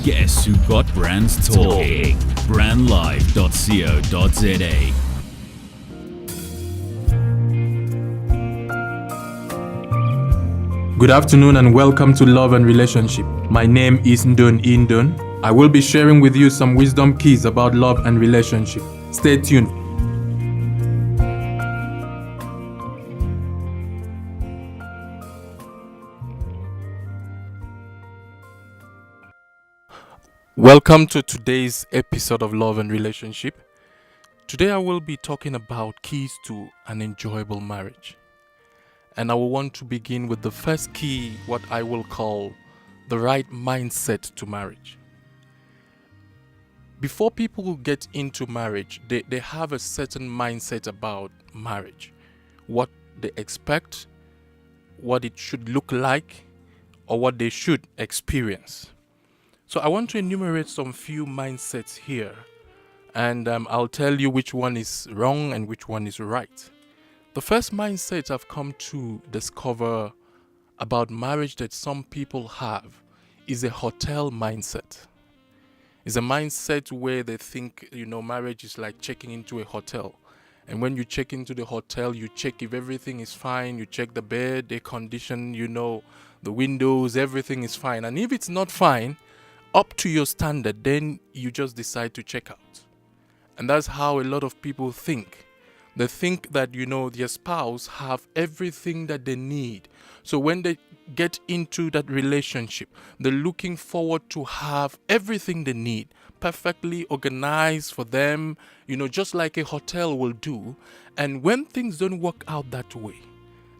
Guess who got brands talking? Brandlive.co.za. Good afternoon and welcome to Love and Relationship. My name is Ndon Indon. I will be sharing with you some wisdom keys about love and relationship. Stay tuned. Welcome to today's episode of Love and Relationship. Today I will be talking about keys to an enjoyable marriage. And I will want to begin with the first key, what I will call the right mindset to marriage. Before people get into marriage, they have a certain mindset about marriage. What they expect, what it should look like, or what they should experience. So I want to enumerate some few mindsets here. And I'll tell you which one is wrong and which one is right. The first mindset I've come to discover about marriage that some people have is a hotel mindset. It's a mindset where they think, marriage is like checking into a hotel. And when you check into the hotel, you check if everything is fine. You check the bed, the condition, the windows, everything is fine. And if it's not fine, up to your standard, then you just decide to check out. And that's how a lot of people think. They think that, their spouse have everything that they need. So when they get into that relationship, they're looking forward to have everything they need, perfectly organized for them, just like a hotel will do. And when things don't work out that way,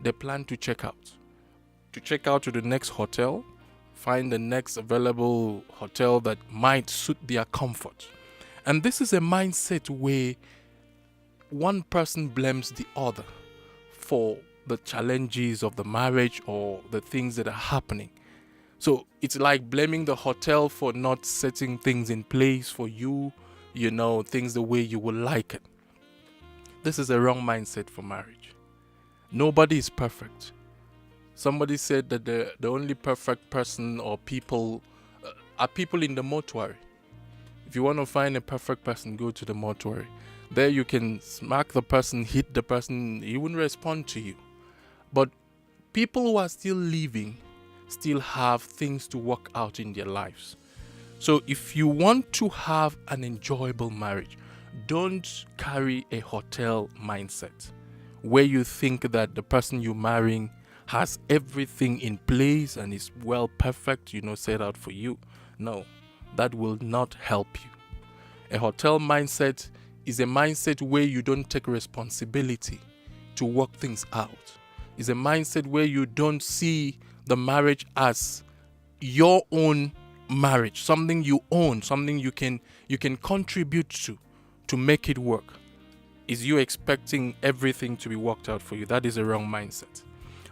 they plan to check out. To check out to the next hotel, find the next available hotel that might suit their comfort. And this is a mindset where one person blames the other for the challenges of the marriage or the things that are happening. So it's like blaming the hotel for not setting things in place for you, things the way you would like it. This is a wrong mindset for marriage. Nobody is perfect. Somebody said that the only perfect person or people are people in the mortuary. If you want to find a perfect person, go to the mortuary. There you can smack the person, hit the person, he wouldn't respond to you. But people who are still living still have things to work out in their lives. So if you want to have an enjoyable marriage, don't carry a hotel mindset where you think that the person you're marrying has everything in place and is perfect, set out for you. No, that will not help you. A hotel mindset is a mindset where you don't take responsibility to work things out. It's a mindset where you don't see the marriage as your own marriage, something you own, something you can contribute to make it work. Is you expecting everything to be worked out for you? That is a wrong mindset.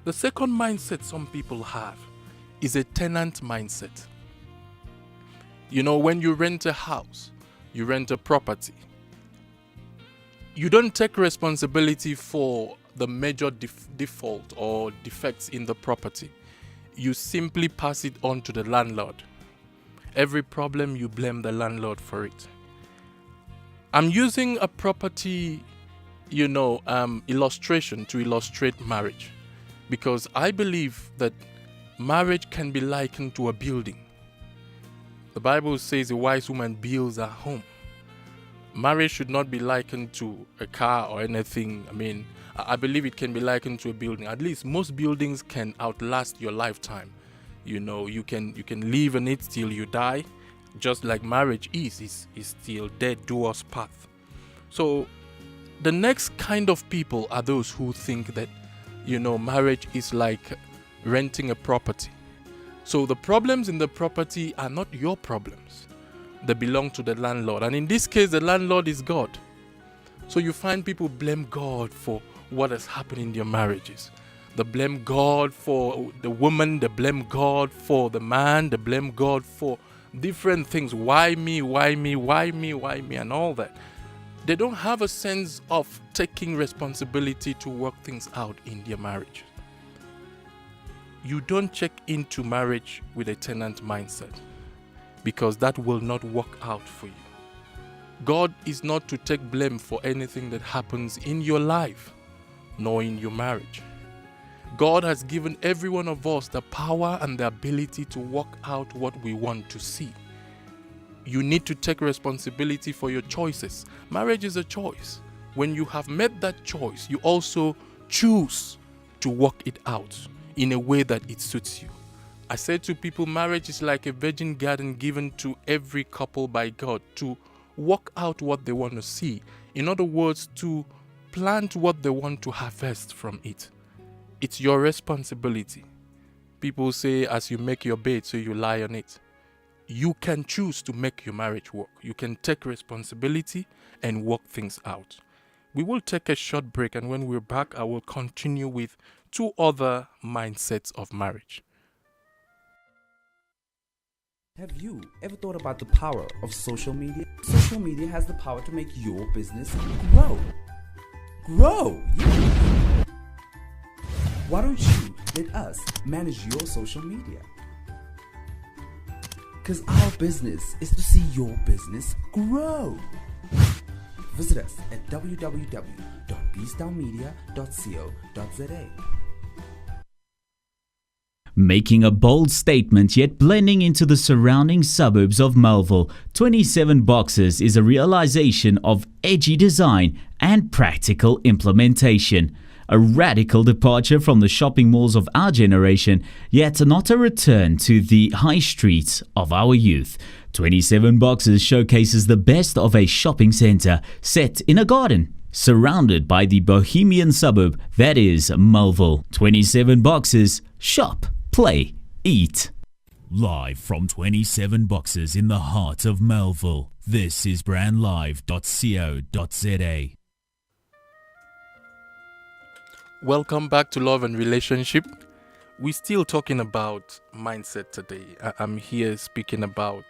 The second mindset some people have is a tenant mindset. When you rent a house, you rent a property, you don't take responsibility for the major default or defects in the property. You simply pass it on to the landlord. Every problem, you blame the landlord for it. I'm using a property, illustration to illustrate marriage, because I believe that marriage can be likened to a building. The Bible says a wise woman builds her home. Marriage should not be likened to a car or anything. I believe it can be likened to a building. At least most buildings can outlast your lifetime. You can live in it till you die, just like marriage is still dead, do us part. So the next kind of people are those who think that, marriage is like renting a property. So the problems in the property are not your problems. They belong to the landlord. And in this case, the landlord is God. So you find people blame God for what has happened in their marriages. They blame God for the woman. They blame God for the man. They blame God for different things. Why me? Why me? Why me? Why me? And all that. They don't have a sense of taking responsibility to work things out in their marriage. You don't check into marriage with a tenant mindset, because that will not work out for you. God is not to take blame for anything that happens in your life, nor in your marriage. God has given every one of us the power and the ability to work out what we want to see. You need to take responsibility for your choices. Marriage is a choice. When you have made that choice, you also choose to work it out in a way that it suits you. I say to people, marriage is like a virgin garden given to every couple by God to work out what they want to see. In other words, to plant what they want to harvest from it. It's your responsibility. People say, as you make your bed, so you lie on it. You can choose to make your marriage work. You can take responsibility and work things out. We will take a short break, and when we're back, I will continue with 2 other mindsets of marriage. Have you ever thought about the power of social media? Social media has the power to make your business grow. Yeah. Why don't you let us manage your social media? Because our business is to see your business grow. Visit us at www.bstownmedia.co.za. Making a bold statement yet blending into the surrounding suburbs of Melville, 27 Boxes is a realization of edgy design and practical implementation. A radical departure from the shopping malls of our generation, yet not a return to the high streets of our youth. 27 Boxes showcases the best of a shopping centre set in a garden, surrounded by the bohemian suburb that is Melville. 27 Boxes, shop, play, eat. Live from 27 Boxes in the heart of Melville, this is brandlive.co.za. Welcome back to Love and Relationship. We're still talking about mindset today. I'm here speaking about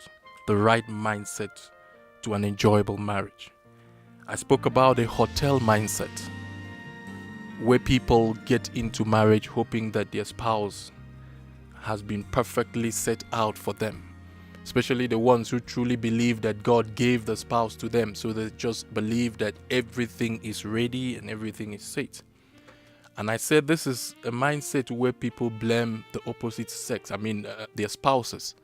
the right mindset to an enjoyable marriage. I spoke about a hotel mindset where people get into marriage hoping that their spouse has been perfectly set out for them, especially the ones who truly believe that God gave the spouse to them, so they just believe that everything is ready and everything is set. And I said this is a mindset where people blame the opposite sex, their spouses.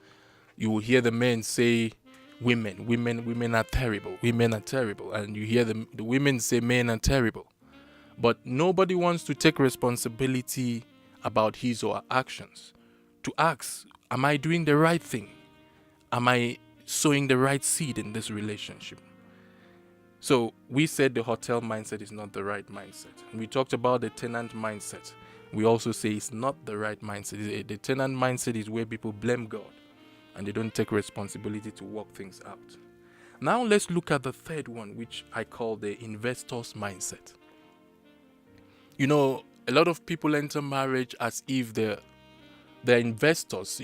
You will hear the men say, women are terrible, and you hear the women say men are terrible. But nobody wants to take responsibility about his or her actions, to ask, am I doing the right thing? Am I sowing the right seed in this relationship? So we said the hotel mindset is not the right mindset. And we talked about the tenant mindset. We also say it's not the right mindset. The tenant mindset is where people blame God and they don't take responsibility to work things out. Now let's look at the third one, which I call the investor's mindset. You know, a lot of people enter marriage as if they're investors.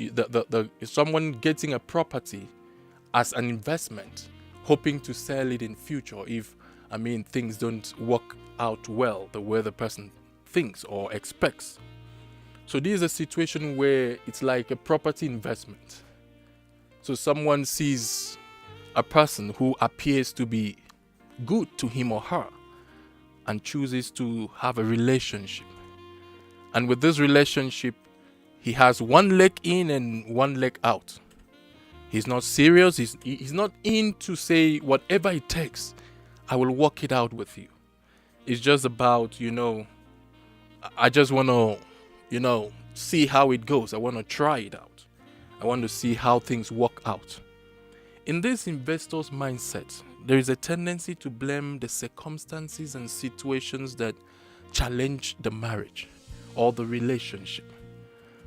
Someone getting a property as an investment, hoping to sell it in future if things don't work out well the way the person thinks or expects. So this is a situation where it's like a property investment. So someone sees a person who appears to be good to him or her and chooses to have a relationship. And with this relationship, he has one leg in and one leg out. He's not serious. He's not in to say whatever it takes, I will work it out with you. It's just about, I just want to, see how it goes. I want to try it out. I want to see how things work out. In this investor's mindset, there is a tendency to blame the circumstances and situations that challenge the marriage or the relationship.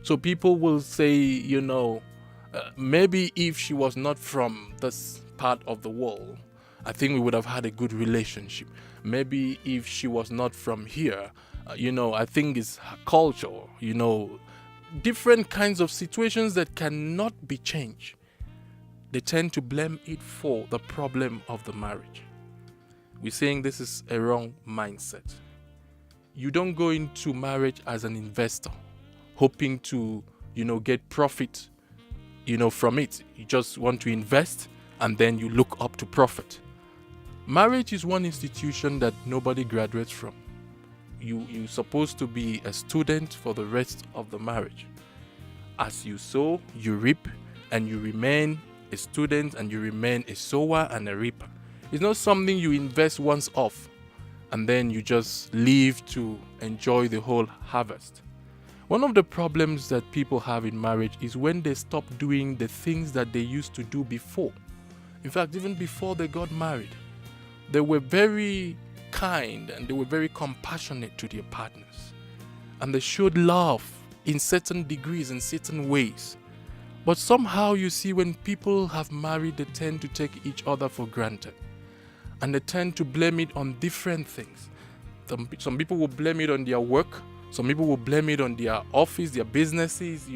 So people will say, maybe if she was not from this part of the world, I think we would have had a good relationship. Maybe if she was not from here, I think it's her culture, different kinds of situations that cannot be changed. They tend to blame it for the problem of the marriage. We're saying this is a wrong mindset. You don't go into marriage as an investor hoping to, get profit, from it. You just want to invest and then you look up to profit. Marriage is one institution that nobody graduates from. You're supposed to be a student for the rest of the marriage. As you sow, you reap, and you remain a student, and you remain a sower and a reaper. It's not something you invest once off and then you just leave to enjoy the whole harvest. One of the problems that people have in marriage is when they stop doing the things that they used to do before. In fact, even before they got married, they were very kind and they were very compassionate to their partners. And they showed love in certain degrees, in certain ways. But somehow you see when people have married, they tend to take each other for granted. And they tend to blame it on different things. Some people will blame it on their work. Some people will blame it on their office, their businesses,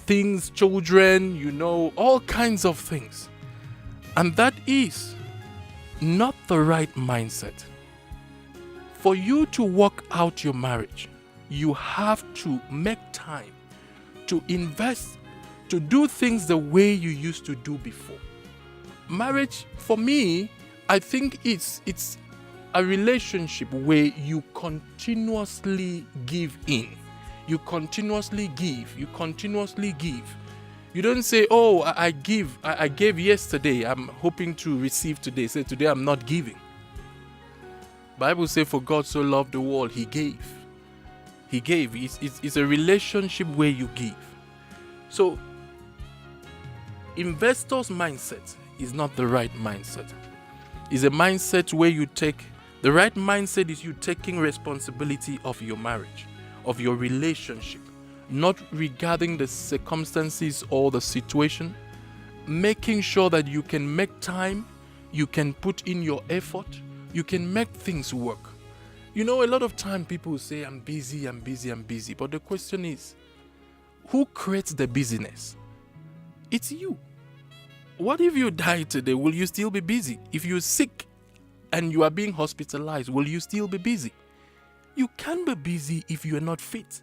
things, children, all kinds of things. And that is not the right mindset. For you to work out your marriage, you have to make time to invest, to do things the way you used to do before. Marriage, for me, I think it's a relationship where you continuously give in. You continuously give. You continuously give. You don't say, oh, I gave yesterday, I'm hoping to receive today. Say, today I'm not giving. Bible says, for God so loved the world, He gave. He gave. It's a relationship where you give. So, investor's mindset is not the right mindset. It's a mindset where the right mindset is you taking responsibility of your marriage, of your relationship, not regarding the circumstances or the situation, making sure that you can make time, you can put in your effort, you can make things work. A lot of time people say, I'm busy. But the question is, who creates the busyness? It's you. What if you die today? Will you still be busy? If you're sick and you are being hospitalized, will you still be busy? You can't be busy if you are not fit.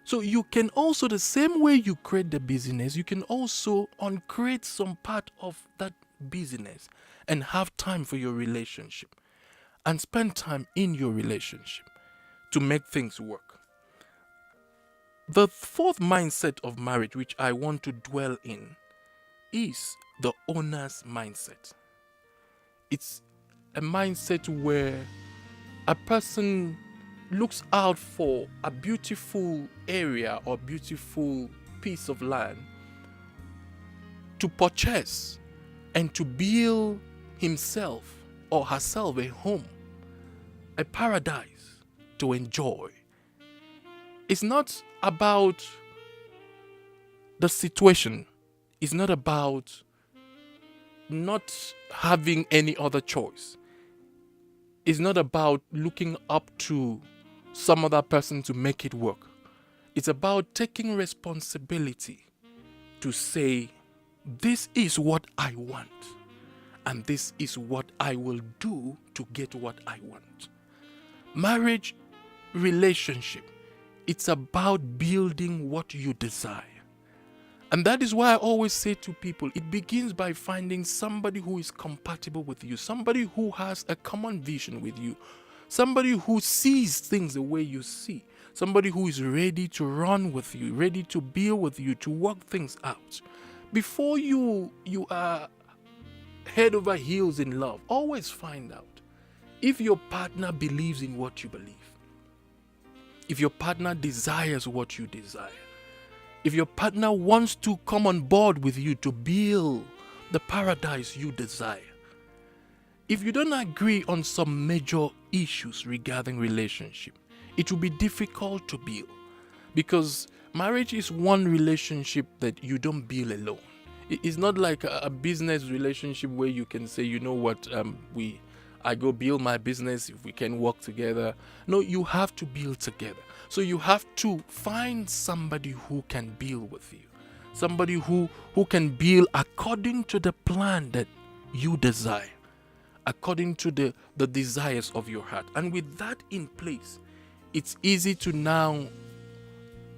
So you can also, the same way you create the busyness, you can also uncreate some part of that busyness and have time for your relationship and spend time in your relationship to make things work. The fourth mindset of marriage, which I want to dwell in, is the owner's mindset. It's a mindset where a person looks out for a beautiful area or beautiful piece of land to purchase and to build himself or herself a home, a paradise to enjoy. It's not about the situation. It's not about not having any other choice. It's not about looking up to some other person to make it work. It's about taking responsibility to say, this is what I want, and this is what I will do to get what I want. Marriage, relationship, it's about building what you desire. And that is why I always say to people, it begins by finding somebody who is compatible with you, somebody who has a common vision with you, somebody who sees things the way you see, somebody who is ready to run with you, ready to build with you, to work things out. Before you are head over heels in love, always find out if your partner believes in what you believe, if your partner desires what you desire, if your partner wants to come on board with you to build the paradise you desire. If you don't agree on some major issues regarding relationship, it will be difficult to build, because marriage is one relationship that you don't build alone. It's not like a business relationship where you can say, you know what, I go build my business if we can work together. No, you have to build together. So you have to find somebody who can build with you, somebody who can build according to the plan that you desire, according to the desires of your heart. And with that in place, it's easy to now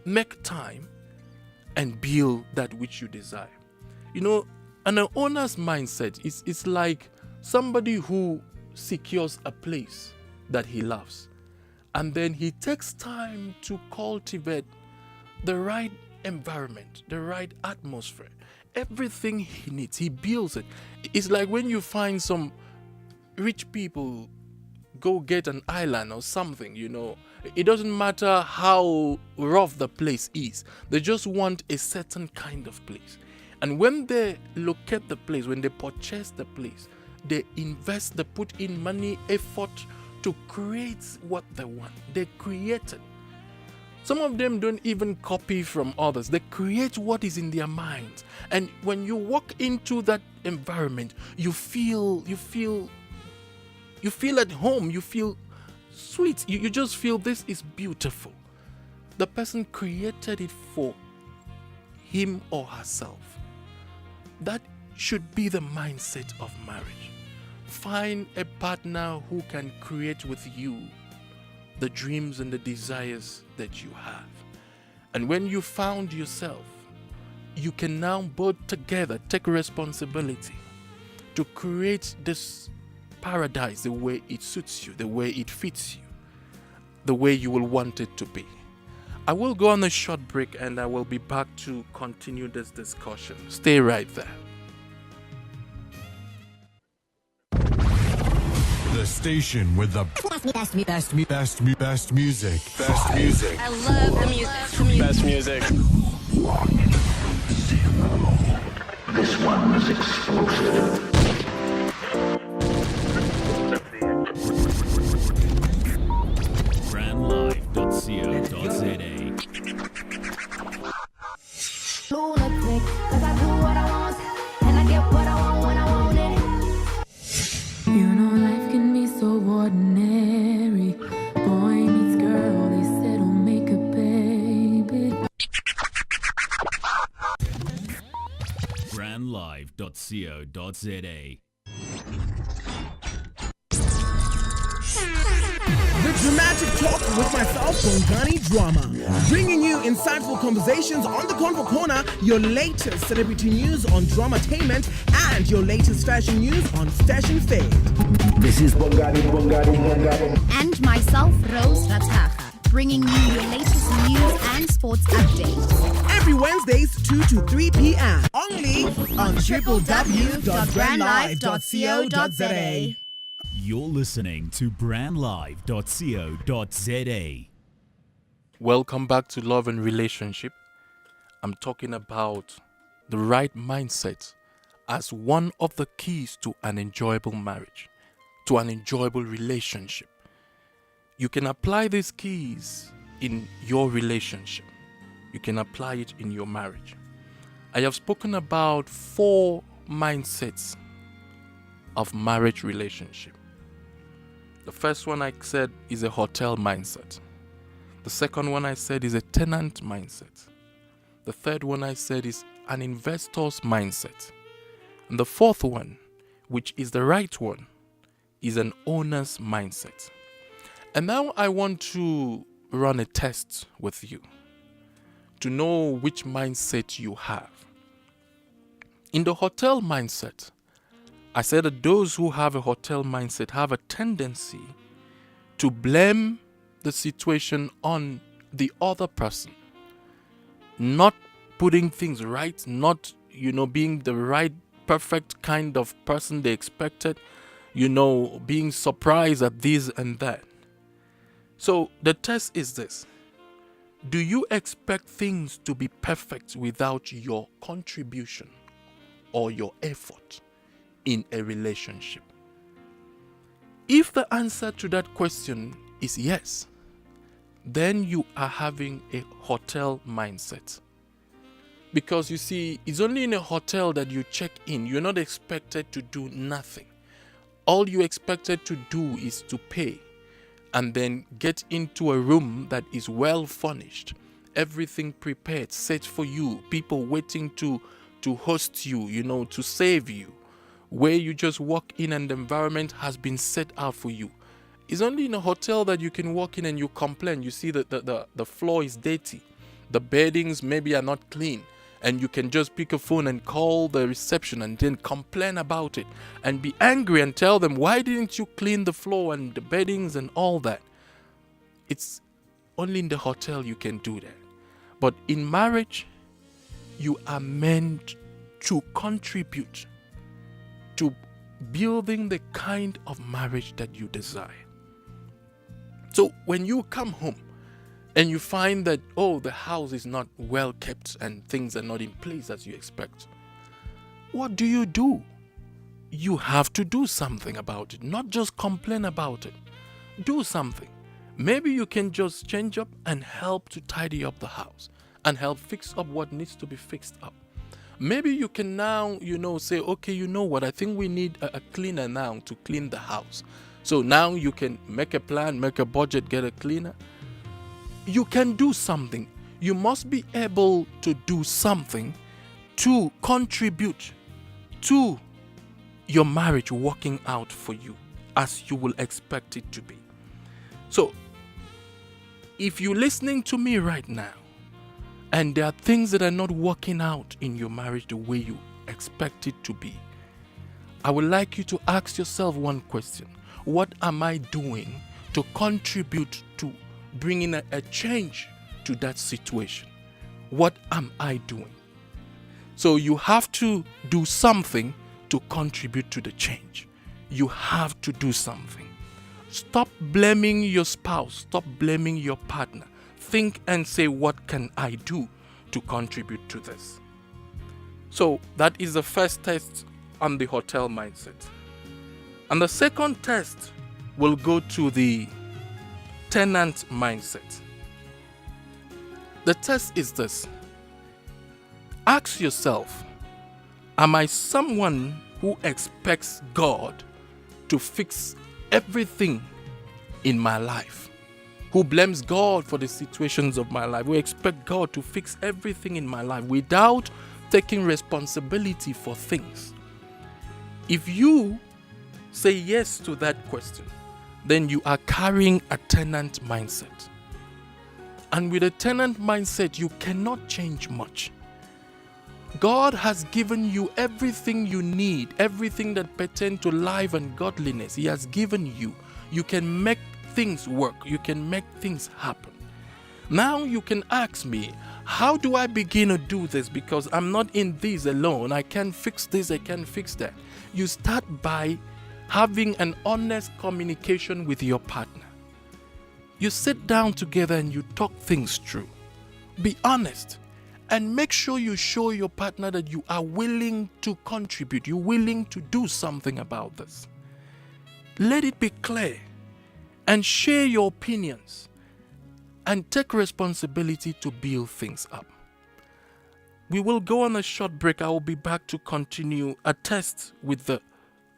make time and build that which you desire. You know, an owner's mindset is like somebody who secures a place that he loves, and then he takes time to cultivate the right environment, the right atmosphere, everything he needs. He builds it. It's like when you find some rich people go get an island or something, you know, it doesn't matter how rough the place is. They just want a certain kind of place. And when they locate the place, when they purchase the place, they invest, they put in money, effort to create what they want. They create it. Some of them don't even copy from others. They create what is in their minds. And when you walk into that environment, you feel at home. You feel sweet. You just feel this is beautiful. The person created it for him or herself. That should be the mindset of marriage. Find a partner who can create with you the dreams and the desires that you have. And when you found yourself, you can now both together take responsibility to create this paradise the way it suits you, the way it fits you, the way you will want it to be. I will go on a short break and I will be back to continue this discussion. Stay right there. The station with the best music. Best music. I love the music. Best music. This one is explosive. brandlive.co.za. Lunatic, 'cause I do what I want, and I get what I want when I want it. You know life can be so ordinary. Boy meets girl, they said will make a baby. brandlive.co.za. The Dramatic Talk with myself, Bongani Drama. Bringing you insightful conversations on the Convo Corner, your latest celebrity news on Dramatainment, and your latest fashion news on Fashion Fade. This is Bongani. And myself, Rose Rataha, bringing you your latest news and sports updates. Every Wednesdays, 2 to 3 p.m. Only on www.brandlive.co.za. You're listening to brandlive.co.za. Welcome back to Love and Relationship. I'm talking about the right mindset as one of the keys to an enjoyable marriage, to an enjoyable relationship. You can apply these keys in your relationship. You can apply it in your marriage. I have spoken about 4 mindsets of marriage relationship. The first one I said is a hotel mindset. The second one I said is a tenant mindset. The third one I said is an investor's mindset. And the fourth one, which is the right one, is an owner's mindset. And now I want to run a test with you to know which mindset you have. In the hotel mindset, I said that those who have a hotel mindset have a tendency to blame the situation on the other person, not putting things right, not, being the right, perfect kind of person they expected, being surprised at this and that. So the test is this: do you expect things to be perfect without your contribution or your effort in a relationship? If the answer to that question is yes, then you are having a hotel mindset. Because you see, it's only in a hotel that you check in. You're not expected to do nothing. All you expected to do is to pay and then get into a room that is well furnished, everything prepared, set for you, people waiting to host you, to save you, where you just walk in and the environment has been set out for you. It's only in a hotel that you can walk in and you complain. You see that the floor is dirty, the beddings maybe are not clean, and you can just pick a phone and call the reception and then complain about it and be angry and tell them, why didn't you clean the floor and the beddings and all that? It's only in the hotel you can do that. But in marriage, you are meant to contribute to building the kind of marriage that you desire. So when you come home and you find that, the house is not well kept and things are not in place as you expect, what do? You have to do something about it, not just complain about it. Do something. Maybe you can just change up and help to tidy up the house and help fix up what needs to be fixed up. Maybe you can now, say, okay, you know what, I think we need a cleaner now to clean the house. So now you can make a plan, make a budget, get a cleaner. You can do something. You must be able to do something to contribute to your marriage working out for you as you will expect it to be. So, if you're listening to me right now, and there are things that are not working out in your marriage the way you expect it to be, I would like you to ask yourself one question. What am I doing to contribute to bringing a change to that situation? What am I doing? So you have to do something to contribute to the change. You have to do something. Stop blaming your spouse. Stop blaming your partner. Think and say, what can I do to contribute to this? So that is the first test on the hotel mindset. And the second test will go to the tenant mindset. The test is this. Ask yourself, am I someone who expects God to fix everything in my life? Who blames God for the situations of my life? Who expect God to fix everything in my life without taking responsibility for things? If you say yes to that question, then you are carrying a tenant mindset. And with a tenant mindset, you cannot change much. God has given you everything you need, everything that pertains to life and godliness. He has given you. You can make things work. You can make things happen. Now you can ask me, how do I begin to do this? Because I'm not in this alone. I can't fix this. I can't fix that. You start by having an honest communication with your partner. You sit down together and you talk things through. Be honest. And make sure you show your partner that you are willing to contribute. You're willing to do something about this. Let it be clear. And share your opinions. And take responsibility to build things up. We will go on a short break. I will be back to continue a test with the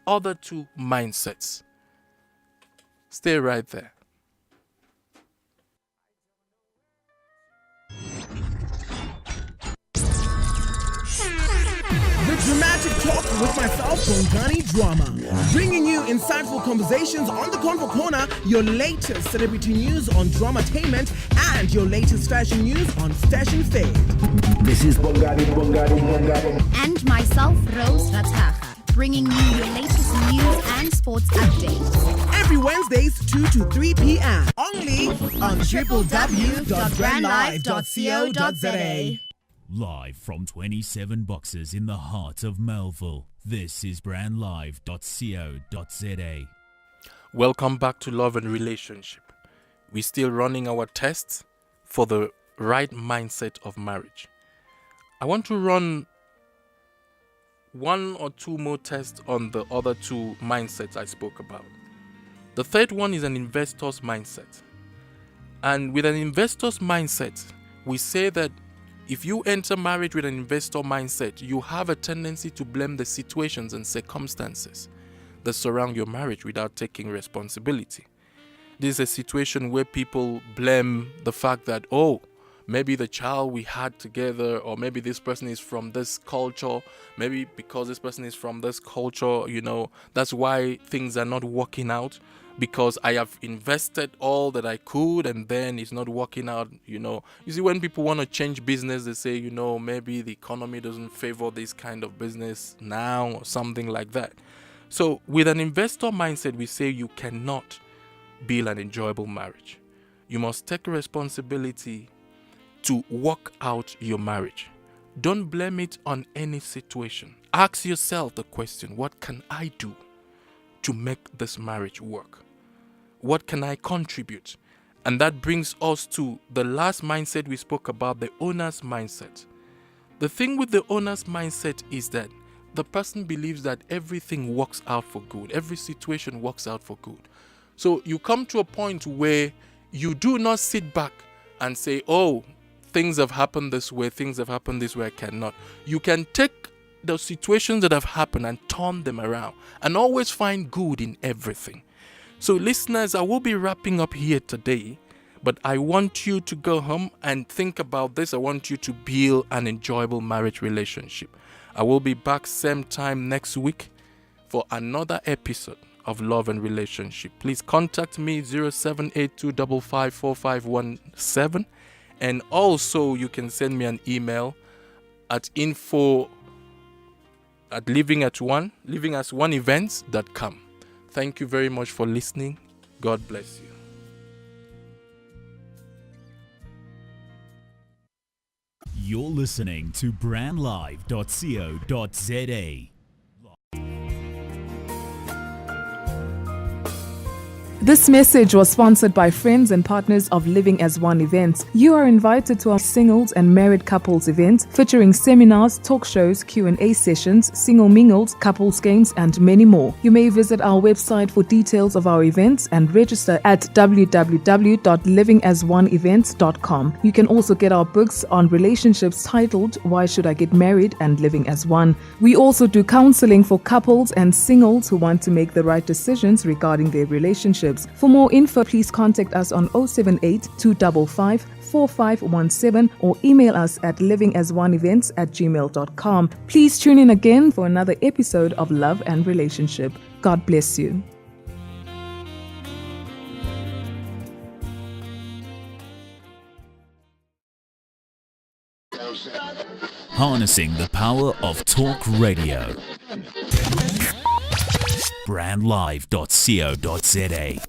other two mindsets. Stay right there. The Dramatic Talk with myself, Bongani Drama. Bringing you insightful conversations on the Convo Corner, your latest celebrity news on Dramatainment, and your latest fashion news on Stash and Fade. This is Bongani. And myself, Rose Rathaga, bringing you your latest news and sports updates. Every Wednesdays, 2 to 3 p.m. Only on www.brandlive.co.za. Live from 27 boxes in the heart of Melville, this is brandlive.co.za. Welcome back to Love and Relationship. We're still running our tests for the right mindset of marriage. I want to run one or two more tests on the other two mindsets I spoke about. The third one is an investor's mindset. And with an investor's mindset, we say that if you enter marriage with an investor mindset, you have a tendency to blame the situations and circumstances that surround your marriage without taking responsibility. This is a situation where people blame the fact that, maybe the child we had together, or maybe this person is from this culture, maybe because this person is from this culture, that's why things are not working out, because I have invested all that I could and then it's not working out. You see, when people want to change business, they say, maybe the economy doesn't favor this kind of business now, or something like that. So with an investor mindset, we say you cannot build an enjoyable marriage. You must take responsibility to work out your marriage. Don't blame it on any situation. Ask yourself the question, what can I do to make this marriage work? What can I contribute? And that brings us to the last mindset we spoke about, the owner's mindset. The thing with the owner's mindset is that the person believes that everything works out for good. Every situation works out for good. So you come to a point where you do not sit back and say, oh, things have happened this way, I cannot. You can take the situations that have happened and turn them around and always find good in everything. So listeners, I will be wrapping up here today, but I want you to go home and think about this. I want you to build an enjoyable marriage relationship. I will be back same time next week for another episode of Love and Relationship. Please contact me 0782554517, and also you can send me an email at info@livingasOneevents.com. Thank you very much for listening. God bless you. You're listening to brandlive.co.za. This message was sponsored by friends and partners of Living as One events. You are invited to our singles and married couples event featuring seminars, talk shows, Q&A sessions, single mingles, couples games, and many more. You may visit our website for details of our events and register at www.livingasOneevents.com. You can also get our books on relationships titled Why Should I Get Married and Living as One. We also do counseling for couples and singles who want to make the right decisions regarding their relationships. For more info, please contact us on 078-255-4517 or email us at livingasOneevents@gmail.com. Please tune in again for another episode of Love and Relationship. God bless you. Harnessing the power of talk radio. Brandlive.co.za.